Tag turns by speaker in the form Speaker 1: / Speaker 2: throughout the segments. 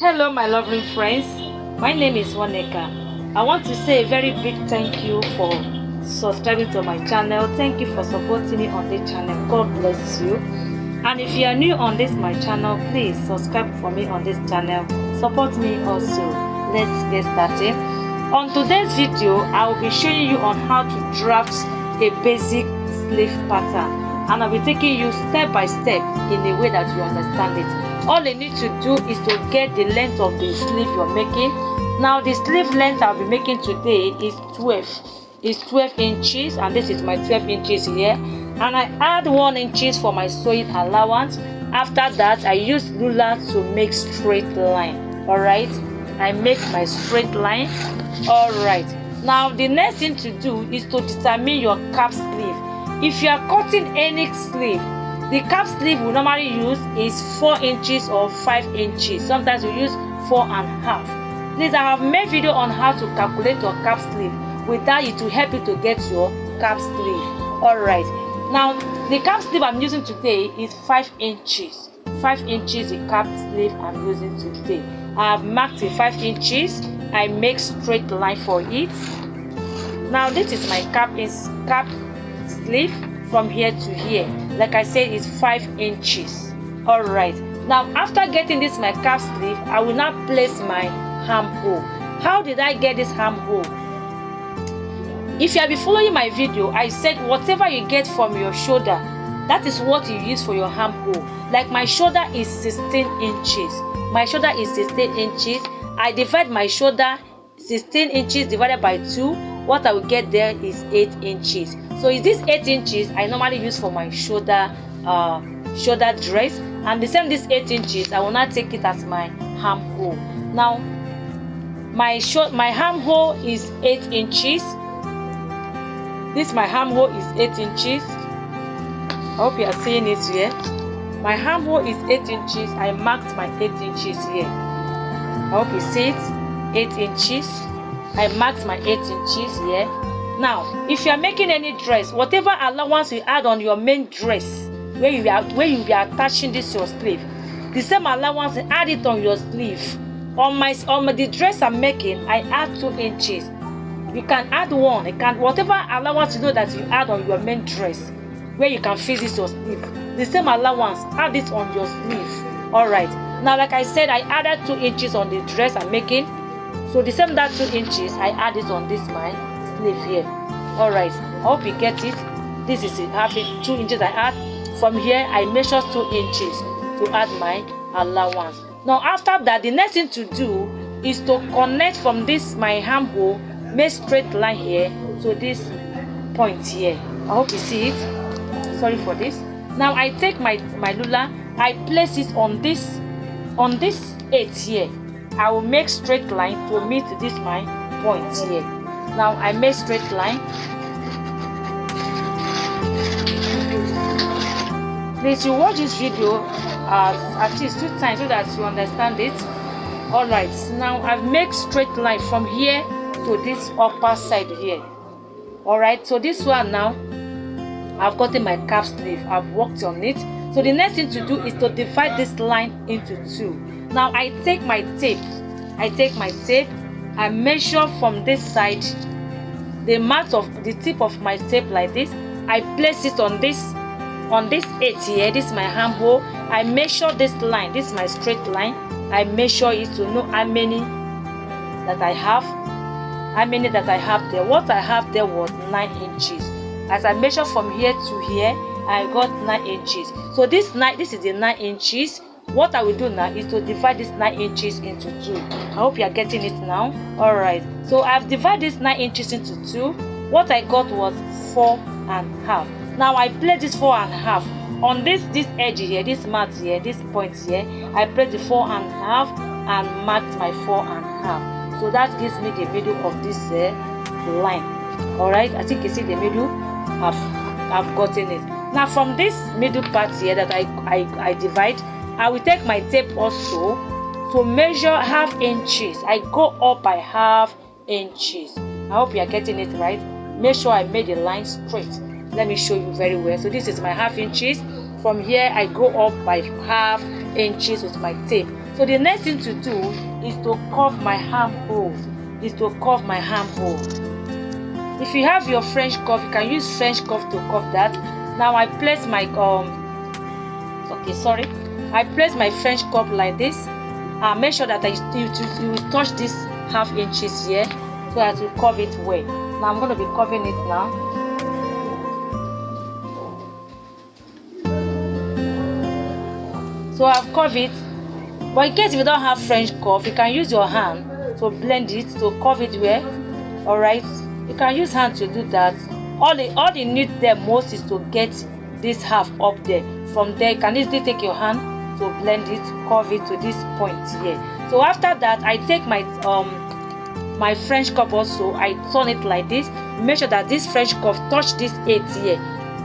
Speaker 1: Hello my lovely friends, my name is Waneka. I want to say a very big thank you for subscribing to my channel. Thank you for supporting me on this channel. God bless you. And if you are new on this my channel, please subscribe for me on this channel. Support me also. Let's get started. On today's video, I will be showing you on how to draft a basic sleeve pattern, and I'll be taking you step by step in a way that you understand it. All you need to do is to get the length of the sleeve you're making. Now the sleeve length I'll be making today is 12 inches, and this is my 12 inches here, and I add 1 inches for my sewing allowance. After that, I use ruler to make straight line. All right, I make my straight line. All right, now the next thing to do is to determine your cap sleeve. If you are cutting any sleeve, the cap sleeve we normally use is 4 inches or 5 inches. Sometimes we use 4.5. Please, I have made video on how to calculate your cap sleeve. With that, it will help you to get your cap sleeve. All right, now the cap sleeve I'm using today is 5 inches. 5 inches the cap sleeve I'm using today. I have marked the 5 inches. I make straight line for it. Now this is my cap sleeve from here to here. Like I said, it's 5 inches. All right, now after getting this my cap sleeve, I will now place my armhole. How did I get this armhole? If you have been following my video, I said whatever you get from your shoulder, that is what you use for your armhole. Like my shoulder is 16 inches. My shoulder is 16 inches. I divide my shoulder 16 inches divided by 2. What I will get there is 8 inches. So is this 8 inches I normally use for my shoulder dress, and the same this 8 inches I will not take it as my armhole. Now my armhole is 8 inches. This my armhole is 8 inches. I hope you are seeing it here. My armhole is 8 inches. I marked my 8 inches here. I hope you see it. 8 inches. I marked my 8 inches here. Now, if you are making any dress, whatever allowance you add on your main dress, where you be attaching this your sleeve, the same allowance, add it on your sleeve. On the dress I'm making, I add 2 inches. You can add 1. Whatever allowance you know that you add on your main dress, where you can fix this your sleeve, the same allowance, add it on your sleeve. All right. Now, like I said, I added 2 inches on the dress I'm making. So the same that 2 inches, I add it on this my sleeve here. All right, I hope you get it. This is it. Having 2 inches I add. From here I measure 2 inches to add my allowance. Now after that, the next thing to do is to connect from this my armhole, make straight line here to this point here. I hope you see it. Sorry for this. Now I take my ruler, I place it on this 8 here. I will make straight line to meet this my point here. Now I make straight line. Please, you watch this video at least 2 times so that you understand it. All right, now I've made straight line from here to this upper side here. All right, so this one now I've gotten my cap sleeve. I've worked on it. So the next thing to do is to divide this line into 2. Now I take my tape. I measure from this side the mark of the tip of my tape like this. I place it on this 8 here. This is my armhole. I measure this line. This is my straight line. I measure it to know how many that I have. There. What I have there was 9 inches. As I measure from here to here, I got 9 inches. So this is the 9 inches. What I will do now is to divide this 9 inches into 2. I hope you are getting it now. All right, so I've divided this 9 inches into 2. What I got was 4.5. Now I place this 4.5 on this edge here, this mat here, this point here. I place the 4.5 and marked my 4.5. So that gives me the middle of this line. All right, I think you see the middle. I've gotten it. Now from this middle part here that I divide, I will take my tape also to measure ½ inches. I go up by ½ inches. I hope you are getting it right. Make sure I made the line straight. Let me show you very well. So this is my ½ inches. From here I go up by ½ inches with my tape. So the next thing to do is to curve my armhole. If you have your French curve, you can use French curve to curve that. Now I place my I place my French curve like this. Make sure that you touch this half inches here so that you curve it well. Now I'm going to be curving it now. So I've curved it, but in case if you don't have French curve, you can use your hand to blend it, to curve it well. Alright, you can use hand to do that. All you need there most is to get this half up there. From there, you can easily take your hand to blend it, curve it to this point here. So after that, I take my my French curve also, I turn it like this. Make sure that this French curve touch this 8 here.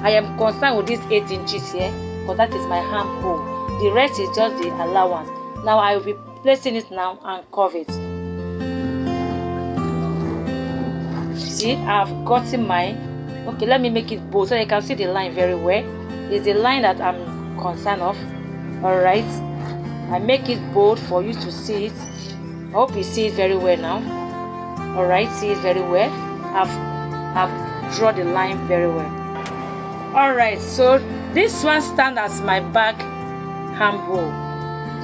Speaker 1: I am concerned with this 8 inches here, because that is my armhole. The rest is just the allowance. Now I will be placing it now and curve it. See, I've gotten my, okay, let me make it bold so you can see the line very well. It's the line that I'm concerned of. Alright, I make it bold for you to see it. I hope you see it very well now. Alright, see it very well. I've drawn the line very well. Alright, so this one stands as my back armhole.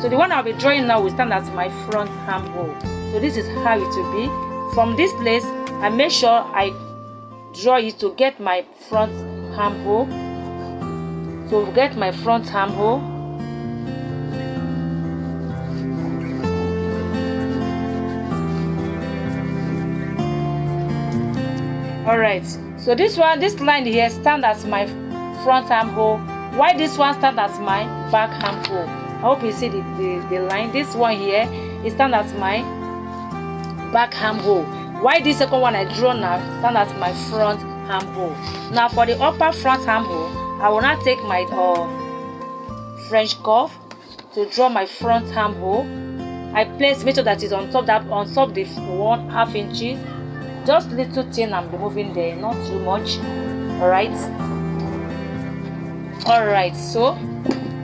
Speaker 1: So the one I'll be drawing now will stand as my front armhole. So this is how it will be. From this place, I make sure I draw it to get my front armhole. So get my front armhole. Alright, so this line here stands as my front armhole, while this one stands as my back armhole. I hope you see the line. This one here, it stands as my back armhole, while this second one I draw now stands as my front armhole. Now for the upper front armhole, I will now take my French curve to draw my front armhole. I place, make sure that it's on top the 1/2 inches. Just little thin I'm removing there, not too much. Alright, so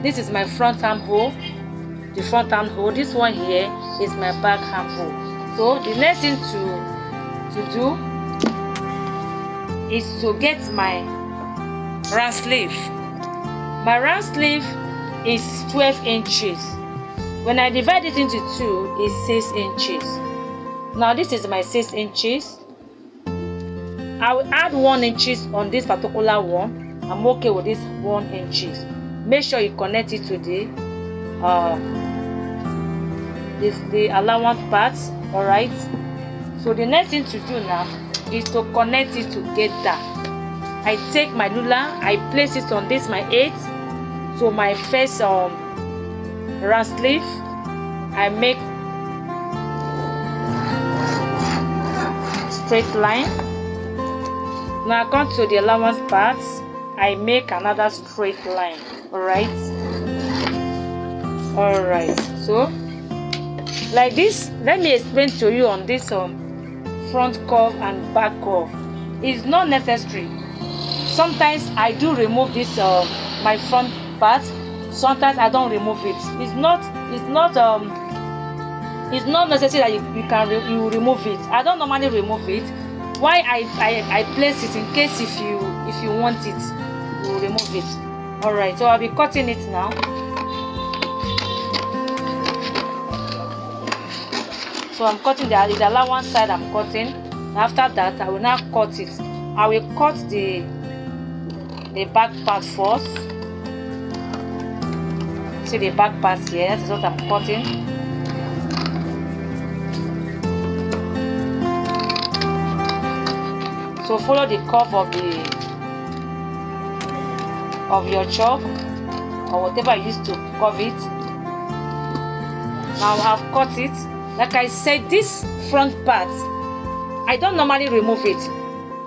Speaker 1: this is my front armhole, the front armhole. This one here is my back armhole. So the next thing to do is to get my round sleeve. My round sleeve is 12 inches. When I divide it into 2, it's 6 inches. Now this is my 6 inches. I will add 1 inches on this particular one. I'm okay with this 1 inches. Make sure you connect it to the allowance parts. Alright. So the next thing to do now is to connect it together. I take my ruler, I place it on this my 8. So my first round sleeve, I make straight line. Now I come to the allowance parts, I make another straight line. Alright, so like this. Let me explain to you on this front curve and back curve. It's not necessary. Sometimes I do remove this my front part, sometimes I don't remove it. It's not necessary that you remove it. I don't normally remove it. Why I place it in case if you want it, you remove it. Alright, so I'll be cutting it now. So I'm cutting the allowance side. I'm cutting. After that, I will now cut it. I will cut the back part first. See the back part here. That is what I'm cutting. So follow the curve of your chalk or whatever you use to curve it. Now I've cut it. Like I said, this front part, I don't normally remove it.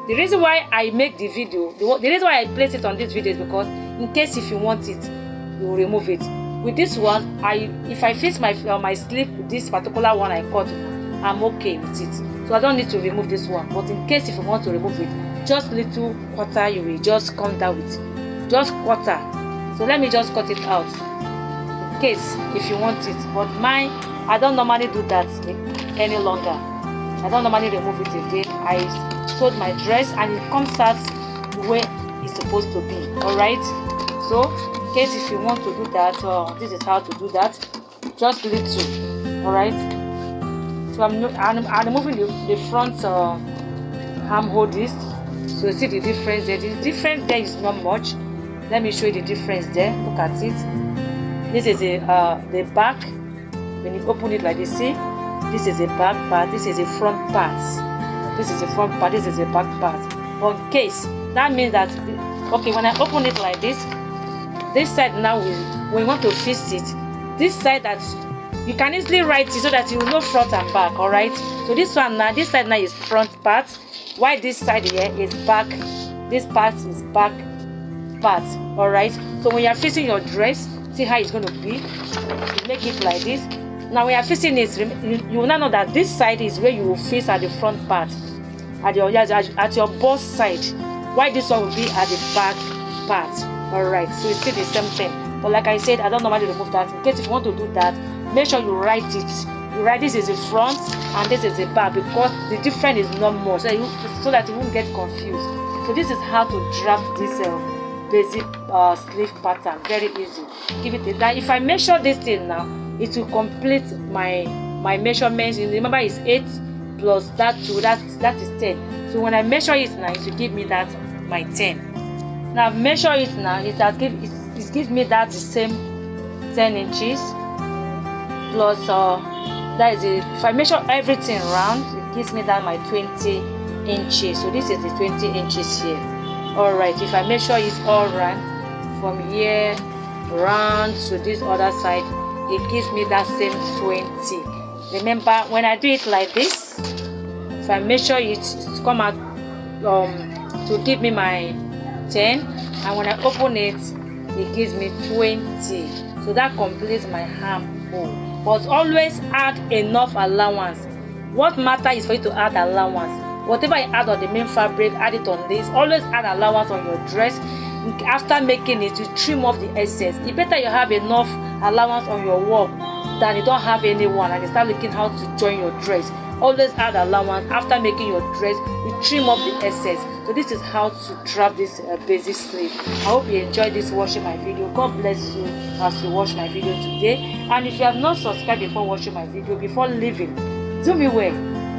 Speaker 1: The reason why I make the video, the reason why I place it on this video is because in case if you want it, you will remove it. With this one, if I fix my sleeve with this particular one I cut, I'm okay with it. So I don't need to remove this one. But in case if you want to remove it, just little quarter you will just come down with. Just quarter. So let me just cut it out. case if you want it. But mine, I don't normally do that any longer. I don't normally remove it again. I sewed my dress and it comes out the way it's supposed to be. Alright, so in case if you want to do that, this is how to do that. Just little. Alright, so I'm removing the front armhole disc. So you see the difference there. The difference there is not much. Let me show you the difference there. Look at it. This is the back. When you open it like this, see, this is the back part, this is the front part. This is the front part, this is the back part. But in case, that means that, okay, when I open it like this side now, when you want to fix it, this side that you can easily write it so that you will know front and back. Alright, so this one now, this side now is front part, while this side here is back. This part is back part. Alright, so when you are fixing your dress, see how it's going to be. You make it like this. Now when you are fixing it, you will now know that this side is where you will fix at the front part, at your bust side, while this one will be at the back part. Alright, so it's still the same thing. But like I said, I don't normally remove that. In case if you want to do that, make sure you write it. You write this is the front and this is the back, because the difference is not more, so that you won't get confused. So this is how to draft this basic sleeve pattern. Very easy. Give it a try. If I measure this thing now, it will complete my measurements. Remember, it's 8 plus that 2, that is 10. So when I measure it now, it will give me that my 10. Now measure it now, it gives me that the same 10 inches plus that is it. If I measure everything round, it gives me that my 20 inches. So this is the 20 inches here. Alright, if I measure it all round from here round to this other side, it gives me that same 20. Remember, when I do it like this, if I measure it, it's come out to give me my 10, and when I open it, it gives me 20. So that completes my armhole. But always add enough allowance. What matters is for you to add allowance. Whatever you add on the main fabric, add it on this. Always add allowance on your dress. After making it, you trim off the excess. It's better you have enough allowance on your work than you don't have anyone and you start looking how to join your dress. Always add allowance. After making your dress, you trim off the excess. So this is how to draft this basic sleeve. I hope you enjoyed this watching my video. God bless you as you watch my video today. And if you have not subscribed before watching my video, before leaving, do me well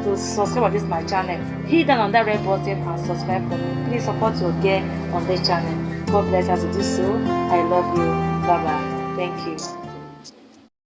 Speaker 1: to subscribe on this my channel. Hit down on that red button and subscribe for me. Please support your girl on this channel. God bless as you do so. I love you. Bye bye. Thank you.